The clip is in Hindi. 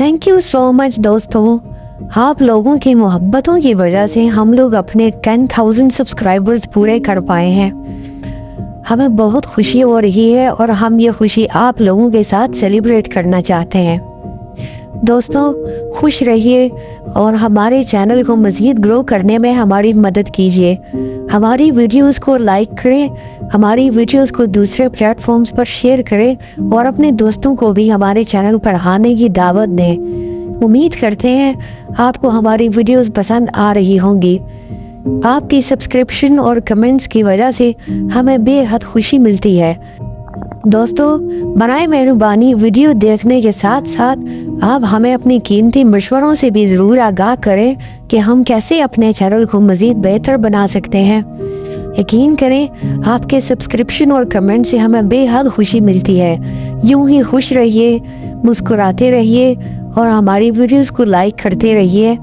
थैंक यू सो मच दोस्तों, आप लोगों की मोहब्बतों की वजह से हम लोग अपने 10,000 सब्सक्राइबर्स पूरे कर पाए हैं। हमें बहुत खुशी हो रही है और हम ये खुशी आप लोगों के साथ सेलिब्रेट करना चाहते हैं। दोस्तों, खुश रहिए और हमारे चैनल को मज़ीद ग्रो करने में हमारी मदद कीजिए। हमारी वीडियोस को लाइक करें, हमारी वीडियोस को दूसरे प्लेटफॉर्म्स पर शेयर करें और अपने दोस्तों को भी हमारे चैनल पर आने की दावत दें। उम्मीद करते हैं आपको हमारी वीडियोस पसंद आ रही होंगी। आपकी सब्सक्रिप्शन और कमेंट्स की वजह से हमें बेहद खुशी मिलती है। दोस्तों, बनाए मेहरबानी वीडियो देखने के साथ साथ आप हमें अपनी कीमती मशवरों से भी ज़रूर आगाह करें कि हम कैसे अपने चैनल को मज़ीद बेहतर बना सकते हैं। यकीन करें, आपके सब्सक्रिप्शन और कमेंट से हमें बेहद खुशी मिलती है। यूं ही खुश रहिए, मुस्कुराते रहिए और हमारी वीडियोस को लाइक करते रहिए।